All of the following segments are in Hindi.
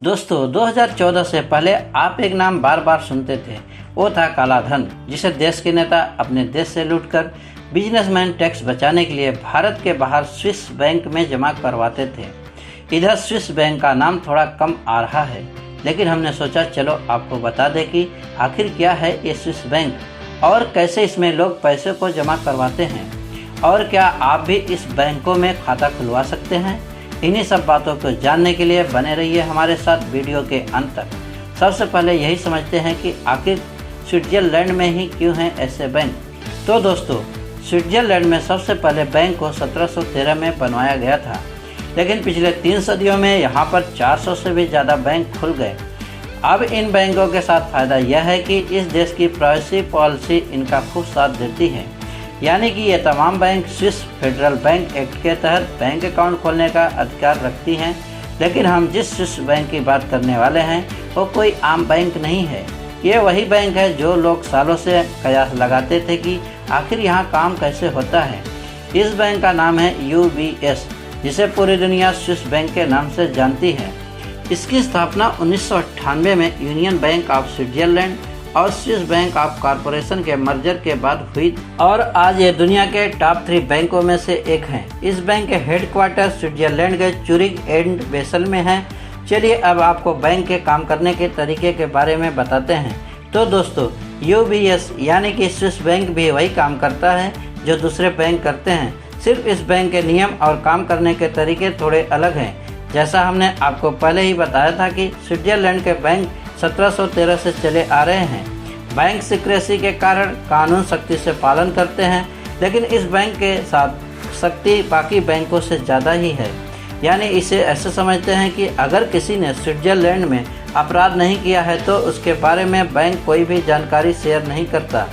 दोस्तों 2014 से पहले आप एक नाम बार बार सुनते थे, वो था काला धन, जिसे देश के नेता अपने देश से लूटकर बिजनेसमैन टैक्स बचाने के लिए भारत के बाहर स्विस बैंक में जमा करवाते थे। इधर स्विस बैंक का नाम थोड़ा कम आ रहा है, लेकिन हमने सोचा चलो आपको बता दें कि आखिर क्या है ये स्विस बैंक और कैसे इसमें लोग पैसे को जमा करवाते हैं, और क्या आप भी इस बैंकों में खाता खुलवा सकते हैं। इन्हीं सब बातों को जानने के लिए बने रहिए हमारे साथ वीडियो के अंत तक। सबसे पहले यही समझते हैं कि आखिर स्विट्जरलैंड में ही क्यों हैं ऐसे बैंक। तो दोस्तों, स्विट्जरलैंड में सबसे पहले बैंक को 1713 में बनवाया गया था, लेकिन पिछले 3 सदियों में यहाँ पर 400 से भी ज़्यादा बैंक खुल गए। अब इन बैंकों के साथ फ़ायदा यह है कि इस देश की प्राइवेसी पॉलिसी इनका खूब साथ देती है, यानी कि ये तमाम bank Swiss federal bank act के तहत बैंक अकाउंट खोलने का अधिकार रखती हैं। लेकिन हम जिस स्विस बैंक की बात करने वाले हैं वो कोई आम बैंक नहीं है। ये वही बैंक है जो लोग सालों से कयास लगाते थे कि आखिर यहाँ काम कैसे होता है। इस बैंक का नाम है UBS, जिसे पूरी दुनिया स्विस बैंक के नाम से जानती है। इसकी स्थापना 1998 में यूनियन बैंक ऑफ स्विट्जरलैंड और स्विस बैंक ऑफ कॉरपोरेशन के मर्जर के बाद हुई और आज ये दुनिया के टॉप 3 बैंकों में से एक है। इस बैंक के हेडक्वार्टर स्विट्जरलैंड के चूरिक एंड बेसल में है। चलिए अब आपको बैंक के काम करने के तरीके के बारे में बताते हैं। तो दोस्तों, UBS यानी कि स्विस बैंक भी वही काम करता है जो दूसरे बैंक करते हैं, सिर्फ इस बैंक के नियम और काम करने के तरीके थोड़े अलग हैं। जैसा हमने आपको पहले ही बताया था कि स्विट्जरलैंड के बैंक 1713 से चले आ रहे हैं। बैंक सीक्रेसी के कारण कानून सख्ती से पालन करते हैं, लेकिन इस बैंक के साथ सख्ती बाकी बैंकों से ज़्यादा ही है। यानी इसे ऐसे समझते हैं कि अगर किसी ने स्विट्जरलैंड में अपराध नहीं किया है तो उसके बारे में बैंक कोई भी जानकारी शेयर नहीं करता,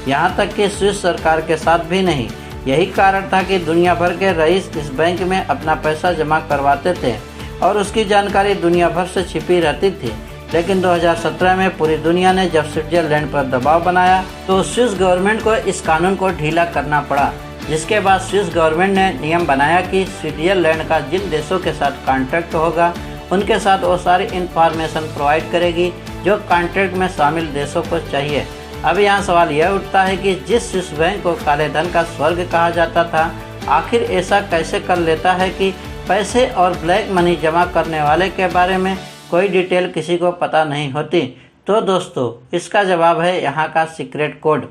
यहाँ तक कि स्विस सरकार के साथ भी नहीं। यही कारण था कि दुनिया भर के रईस इस बैंक में अपना पैसा जमा करवाते थे और उसकी जानकारी दुनिया भर से छिपी रहती थी। लेकिन 2017 में पूरी दुनिया ने जब स्विट्जरलैंड पर दबाव बनाया तो स्विस गवर्नमेंट को इस कानून को ढीला करना पड़ा, जिसके बाद स्विस गवर्नमेंट ने नियम बनाया कि स्विट्जरलैंड का जिन देशों के साथ कॉन्ट्रैक्ट होगा उनके साथ वो सारी इंफॉर्मेशन प्रोवाइड करेगी जो कॉन्ट्रैक्ट में शामिल देशों को चाहिए। अब यहाँ सवाल यह उठता है कि जिस स्विस बैंक को काले धन का स्वर्ग कहा जाता था, आखिर ऐसा कैसे कर लेता है कि पैसे और ब्लैक मनी जमा करने वाले के बारे में कोई डिटेल किसी को पता नहीं होती। तो दोस्तों, इसका जवाब है यहाँ का सीक्रेट कोड।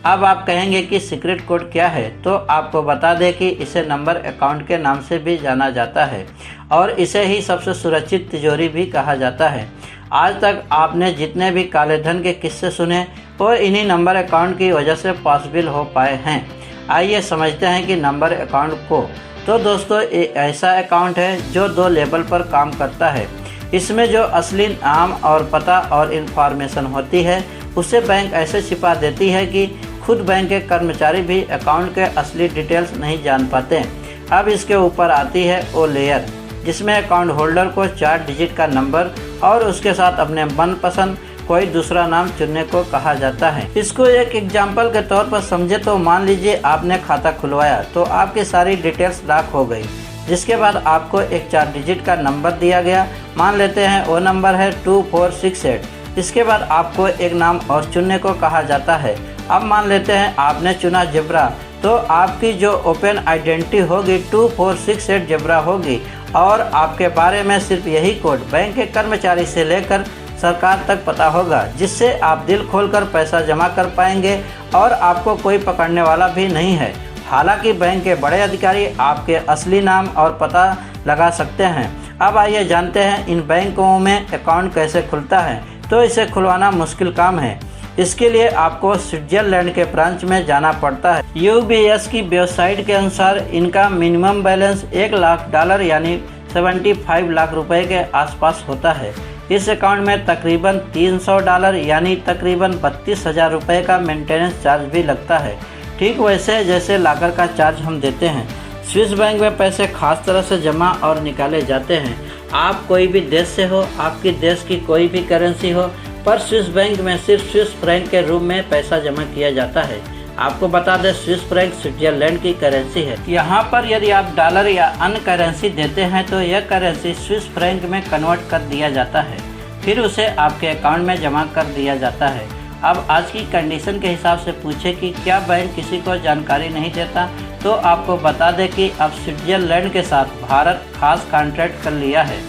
अब आप कहेंगे कि सीक्रेट कोड क्या है, तो आपको बता दें कि इसे नंबर अकाउंट के नाम से भी जाना जाता है और इसे ही सबसे सुरक्षित तिजोरी भी कहा जाता है। आज तक आपने जितने भी काले धन के किस्से सुने वो इन्हीं नंबर अकाउंट की वजह से पॉसिबल हो पाए हैं। आइए समझते हैं कि नंबर अकाउंट को। तो दोस्तों, ये ऐसा अकाउंट है जो 2 लेवल पर काम करता है। इसमें जो असली नाम और पता और इन्फॉर्मेशन होती है उसे बैंक ऐसे छिपा देती है कि खुद बैंक के कर्मचारी भी अकाउंट के असली डिटेल्स नहीं जान पाते। अब इसके ऊपर आती है वो लेयर, जिसमें अकाउंट होल्डर को 4 डिजिट का नंबर और उसके साथ अपने मनपसंद कोई दूसरा नाम चुनने को कहा जाता है। इसको एक एग्जाम्पल के तौर पर समझे तो मान लीजिए आपने खाता खुलवाया तो आपकी सारी डिटेल्स लॉक हो गई, जिसके बाद आपको एक 4 डिजिट का नंबर दिया गया। मान लेते हैं वो नंबर है 2468। इसके बाद आपको एक नाम और चुनने को कहा जाता है। अब मान लेते हैं आपने चुना जेब्रा, तो आपकी जो ओपन आइडेंटिटी होगी 2468 जेब्रा होगी और आपके बारे में सिर्फ यही कोड बैंक के कर्मचारी से लेकर सरकार तक पता होगा, जिससे आप दिल खोलकर पैसा जमा कर पाएंगे और आपको कोई पकड़ने वाला भी नहीं है। हालांकि बैंक के बड़े अधिकारी आपके असली नाम और पता लगा सकते हैं। अब आइए जानते हैं इन बैंकों में अकाउंट कैसे खुलता है। तो इसे खुलवाना मुश्किल काम है। इसके लिए आपको स्विट्जरलैंड के ब्रांच में जाना पड़ता है। UBS की वेबसाइट के अनुसार इनका मिनिमम बैलेंस $1,00,000 यानी 75 लाख रुपए के आसपास होता है। इस अकाउंट में तकरीबन $300 यानी तकरीबन 32,000 रुपये का मेंटेनेंस चार्ज भी लगता है, ठीक वैसे जैसे लॉकर का चार्ज हम देते हैं। स्विस बैंक में पैसे खास तरह से जमा और निकाले जाते हैं। आप कोई भी देश से हो, आपकी देश की कोई भी करेंसी हो, पर स्विस बैंक में सिर्फ स्विस फ्रैंक के रूप में पैसा जमा किया जाता है। आपको बता दें स्विस फ्रैंक स्विट्जरलैंड की करेंसी है। यहाँ पर यदि आप डॉलर या अन्य करेंसी देते हैं तो यह करेंसी स्विस फ्रैंक में कन्वर्ट कर दिया जाता है, फिर उसे आपके अकाउंट में जमा कर दिया जाता है। अब आज की कंडीशन के हिसाब से पूछे कि क्या बैंक किसी को जानकारी नहीं देता, तो आपको बता दें कि अब स्विट्जरलैंड के साथ भारत खास कॉन्ट्रैक्ट कर लिया है।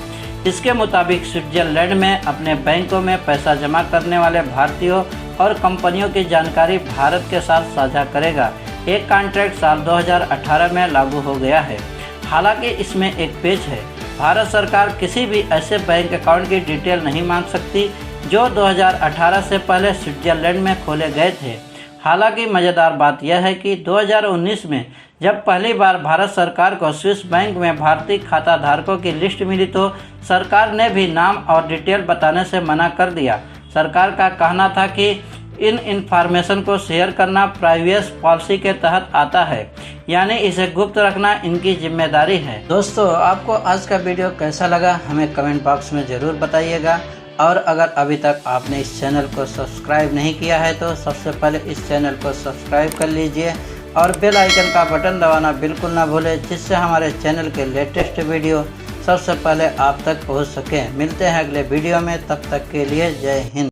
इसके मुताबिक स्विट्जरलैंड में अपने बैंकों में पैसा जमा करने वाले भारतीयों और कंपनियों की जानकारी भारत के साथ साझा करेगा। एक कॉन्ट्रैक्ट साल 2018 में लागू हो गया है। हालांकि इसमें एक पेच है, भारत सरकार किसी भी ऐसे बैंक अकाउंट की डिटेल नहीं मांग सकती जो 2018 से पहले स्विट्जरलैंड में खोले गए थे। हालांकि मज़ेदार बात यह है कि 2019 में जब पहली बार भारत सरकार को स्विस बैंक में भारतीय खाता धारकों की लिस्ट मिली तो सरकार ने भी नाम और डिटेल बताने से मना कर दिया। सरकार का कहना था कि इन इन्फॉर्मेशन को शेयर करना प्राइवेसी पॉलिसी के तहत आता है, यानी इसे गुप्त रखना इनकी जिम्मेदारी है। दोस्तों, आपको आज का वीडियो कैसा लगा हमें कमेंट बॉक्स में ज़रूर बताइएगा। और अगर अभी तक आपने इस चैनल को सब्सक्राइब नहीं किया है तो सबसे पहले इस चैनल को सब्सक्राइब कर लीजिए और बेल आइकन का बटन दबाना बिल्कुल ना भूलें, जिससे हमारे चैनल के लेटेस्ट वीडियो सबसे पहले आप तक पहुंच सके। मिलते हैं अगले वीडियो में, तब तक के लिए जय हिंद।